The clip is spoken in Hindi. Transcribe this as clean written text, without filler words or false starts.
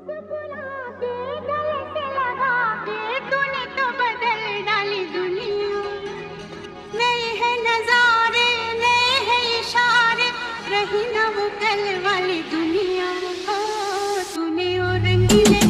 मुस्कुरा के गले से लगा के तूने तो बदल डाली दुनिया। नए हैं नजारे, नए हैं इशारे, रही ना वो कल वाली दुनिया। ओ तूने और रंगीले